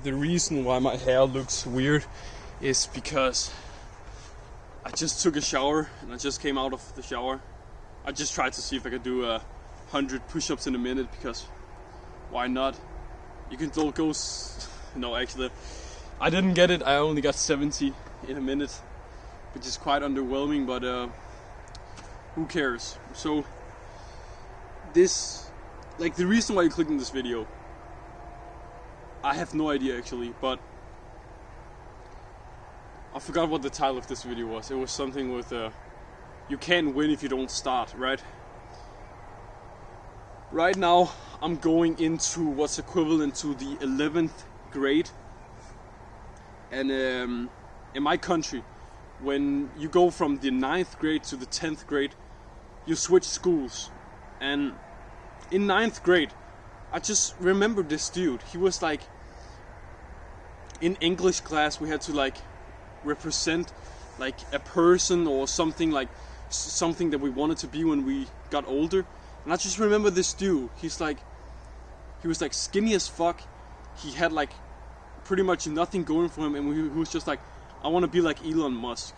the reason why my hair looks weird is because I just took a shower and I just came out of the shower. I just tried to see if I could do 100 push-ups in a minute, because why not? You can still go. No, actually, I didn't get it. I only got 70 in a minute, which is quite underwhelming, but who cares? So this, like, the reason why you clicked on this video, I have no idea actually, but I forgot what the title of this video was. It was something with you can't win if you don't start, right? Right now I'm going into what's equivalent to the 11th grade, and in my country, when you go from the 9th grade to the 10th grade, you switch schools. And in 9th grade, I just remember this dude. He was like, in English class we had to like represent like a person or something, like something that we wanted to be when we got older. And I just remember this dude. He was like skinny as fuck. He had like pretty much nothing going for him, and he was just like, I want to be like Elon Musk.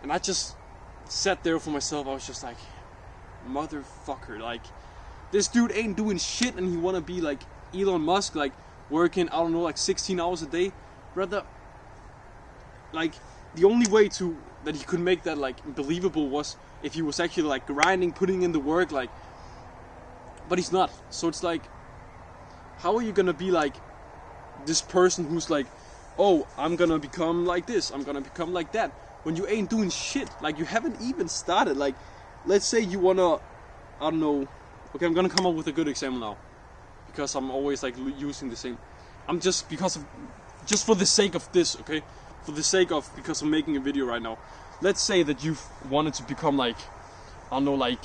And I just sat there for myself. I was just like, motherfucker, like, this dude ain't doing shit and he want to be like Elon Musk, like working, I don't know, like 16 hours a day. Brother, like, the only way that he could make that like believable was if he was actually like grinding, putting in the work, like, but he's not. So it's like, how are you gonna be like this person who's like, oh, I'm gonna become like this, I'm gonna become like that, when you ain't doing shit? Like, you haven't even started. Like, let's say you wanna, I don't know, okay, I'm gonna come up with a good example now, because I'm always like using the same. I'm just, just for the sake of this, okay, because I'm making a video right now. Let's say that you've wanted to become like, I don't know, like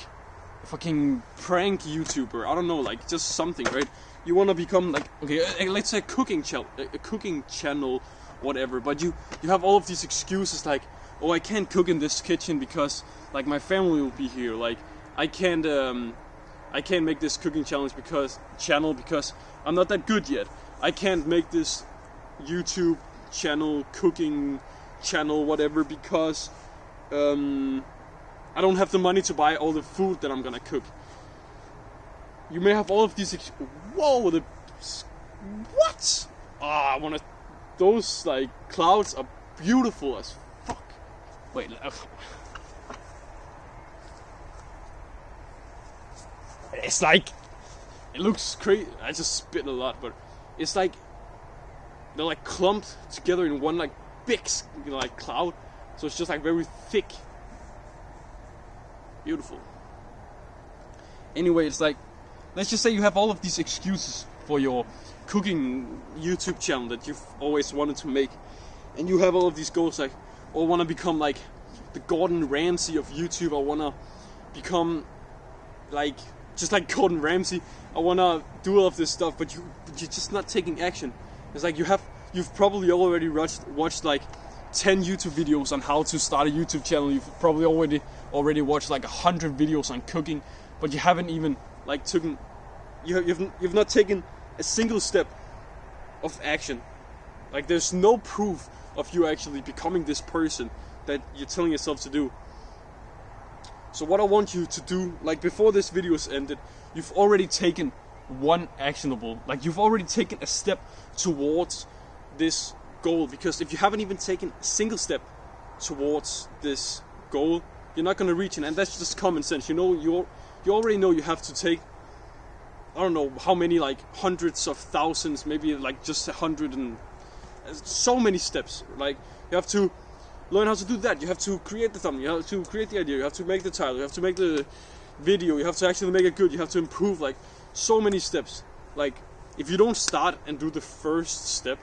a fucking prank YouTuber, I don't know, like just something, right? You want to become like, okay, let's say a cooking channel, whatever. But you have all of these excuses like, oh, I can't cook in this kitchen because like my family will be here. Like, I can't make this cooking challenge because I'm not that good yet. I can't make this YouTube channel, cooking channel, whatever, because I don't have the money to buy all the food that I'm gonna cook. You may have all of these. Whoa! What? Ah, those like clouds are beautiful as fuck. Wait. It's like, it looks crazy. I just spit a lot, but it's like they're like clumped together in one like big like cloud. So it's just like very thick. Beautiful. Anyway, it's like, let's just say you have all of these excuses for your cooking YouTube channel that you've always wanted to make, and you have all of these goals like, oh, I want to become like the Gordon Ramsay of YouTube. I want to become like, just like Gordon Ramsay. I want to do all of this stuff, but you're just not taking action. It's like you've probably already watched like 10 YouTube videos on how to start a YouTube channel. You've probably already watched like 100 videos on cooking, but you haven't even like you've not taken a single step of action. Like, there's no proof of you actually becoming this person that you're telling yourself to do. So what I want you to do, like before this video is ended, you've already taken one actionable, like you've already taken a step towards this goal. Because if you haven't even taken a single step towards this goal, you're not gonna reach it. And that's just common sense. You know, you already know you have to take, I don't know how many, like hundreds of thousands, maybe like just 100 and so many steps. Like, you have to learn how to do that. You have to create the thumbnail, you have to create the idea, you have to make the title, you have to make the video, you have to actually make it good, you have to improve, like so many steps. Like, if you don't start and do the first step,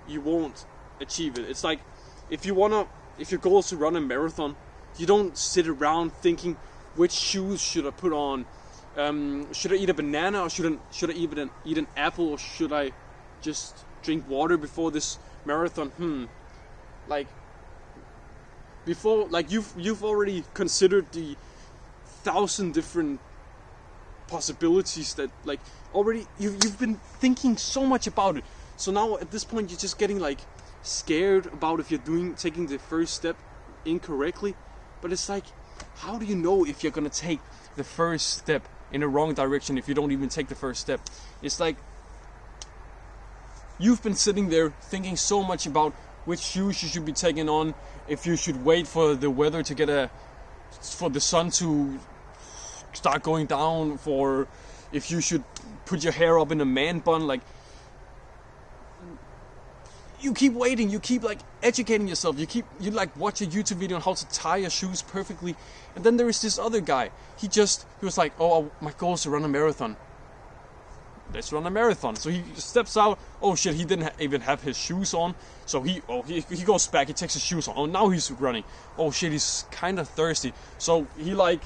you won't achieve it. It's like, if your goal is to run a marathon, you don't sit around thinking, which shoes should I put on? Should I eat a banana, or should I eat an apple, or should I just drink water before this marathon? Like, before, like you've already considered the 1,000 different possibilities that, like, already you've been thinking so much about it. So now at this point you're just getting like scared about if you're taking the first step incorrectly. But it's like, how do you know if you're gonna take the first step in the wrong direction if you don't even take the first step? It's like you've been sitting there thinking so much about which shoes you should be taking on, if you should wait for the weather to for the sun to start going down, for if you should put your hair up in a man bun. Like, you keep waiting, you keep like educating yourself, you like watch a YouTube video on how to tie your shoes perfectly, and then there is this other guy. He was like, oh, my goal is to run a marathon. Let's run a marathon. So he steps out. Oh shit, he didn't even have his shoes on. So he goes back, he takes his shoes on. Oh, now he's running. Oh shit, he's kind of thirsty. So he like,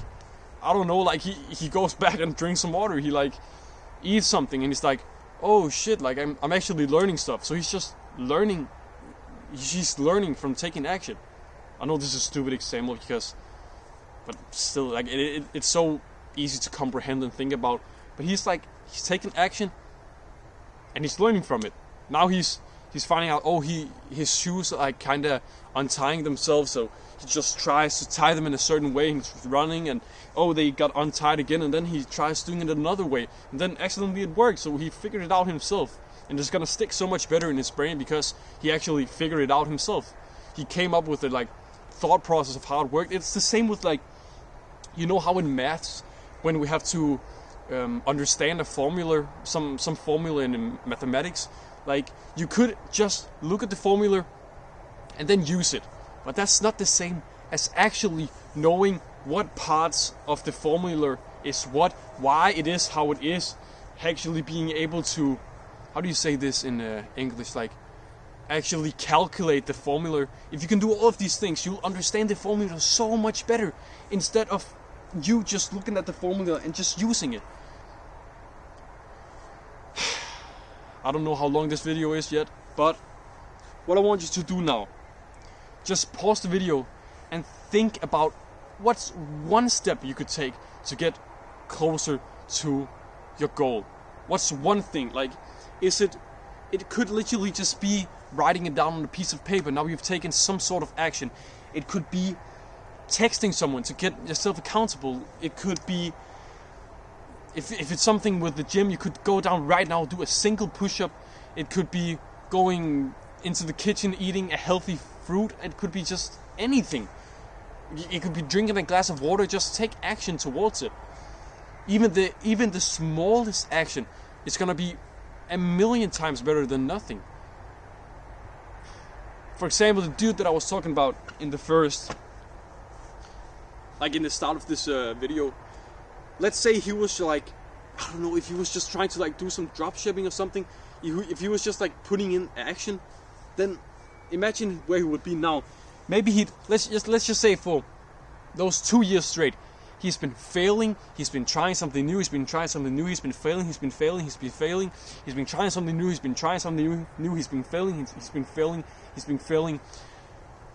I don't know, like he goes back and drinks some water. He like eats something and he's like, oh shit, like I'm actually learning stuff. So he's just learning. He's learning from taking action. I know this is a stupid example but still, like it's so easy to comprehend and think about. But he's taking action and he's learning from it. Now he's finding out, oh, his shoes are like kind of untying themselves, so he just tries to tie them in a certain way. He's running and oh, they got untied again, and then he tries doing it another way, and then accidentally it worked. So he figured it out himself, and it's gonna stick so much better in his brain because he actually figured it out himself. He came up with the like thought process of how it worked. It's the same with like, you know how in maths when we have to understand a formula, some formula in mathematics, like you could just look at the formula and then use it, but that's not the same as actually knowing what parts of the formula is what, why it is how it is, actually being able to, how do you say this in English, like actually calculate the formula. If you can do all of these things, you'll understand the formula so much better instead of you just looking at the formula and just using it. I don't know how long this video is yet, but what I want you to do now, just pause the video and think about what's one step you could take to get closer to your goal. What's one thing? Like, it could literally just be writing it down on a piece of paper. Now you've taken some sort of action. It could be texting someone to get yourself accountable. It could be, if it's something with the gym, you could go down right now, do a single push-up. It could be going into the kitchen, eating a healthy fruit. It could be just anything. It could be drinking a glass of water. Just take action towards it. Even the smallest action is gonna be a million times better than nothing. For example, the dude that I was talking about in the start of this video, let's say he was like, I don't know, if he was just trying to like do some drop shipping or something, if he was just like putting in action, then imagine where he would be now. Maybe let's just say for those 2 years straight, he's been failing, he's been trying something new, he's been trying something new, he's been failing, he's been failing, he's been failing, he's been trying something new, he's been trying something new, he's been failing, he's been failing, he's been failing.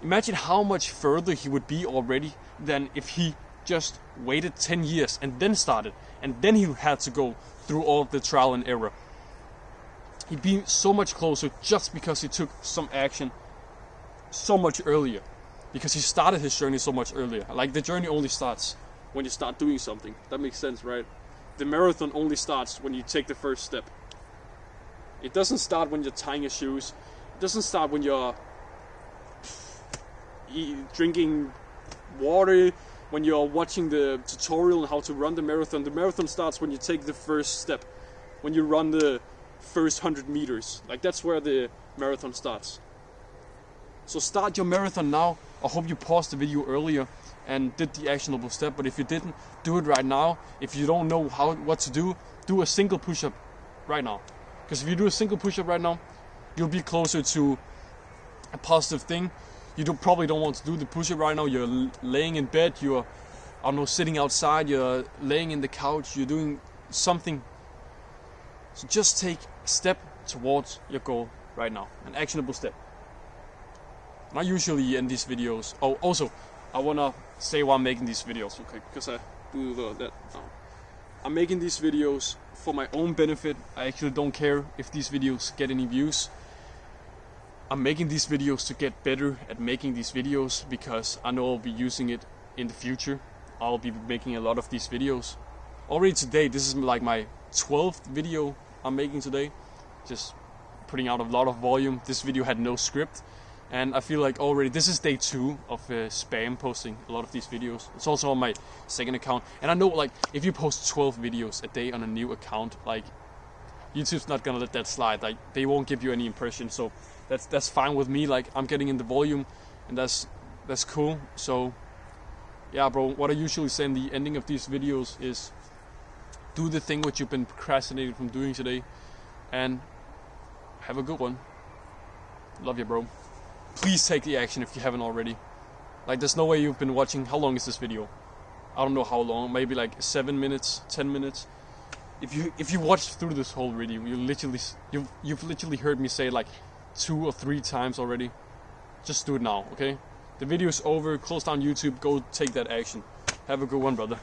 Imagine how much further he would be already than if he just waited 10 years and then started, and then he had to go through all of the trial and error. He'd be so much closer just because he took some action so much earlier, because he started his journey so much earlier. Like, the journey only starts when you start doing something. That makes sense, right? The marathon only starts when you take the first step. It doesn't start when you're tying your shoes. It doesn't start when you're drinking water, when you're watching the tutorial on how to run the marathon. The marathon starts when you take the first step, when you run the first 100 meters. Like, that's where the marathon starts. So start your marathon now. I hope you paused the video earlier and did the actionable step, but if you didn't, do it right now. If you don't know what to do a single push-up right now. Because if you do a single push-up right now, you'll be closer to a positive thing. You probably don't want to do the push-up right now. You're laying in bed, you're, I don't know, sitting outside, you're laying in the couch, you're doing something. So just take a step towards your goal right now, an actionable step. And I usually end these videos. Oh, also, I wanna say why I'm making these videos, okay? Because I do that now. I'm making these videos for my own benefit. I actually don't care if these videos get any views. I'm making these videos to get better at making these videos, because I know I'll be using it in the future. I'll be making a lot of these videos. Already today, this is like my 12th video I'm making today. Just putting out a lot of volume. This video had no script. And I feel like already this is day 2 of spam posting a lot of these videos. It's also on my second account. And I know, like, if you post 12 videos a day on a new account, like, YouTube's not gonna let that slide. Like, they won't give you any impression. So that's fine with me. Like, I'm getting in the volume, and that's cool. So yeah, bro, what I usually say in the ending of these videos is do the thing which you've been procrastinating from doing today, and have a good one. Love you, bro. Please take the action if you haven't already. Like, there's no way you've been watching. How long is this video? I don't know how long. Maybe like 7 minutes, 10 minutes. If you watched through this whole video, you've literally heard me say it like 2 or 3 times already. Just do it now, okay? The video is over. Close down YouTube. Go take that action. Have a good one, brother.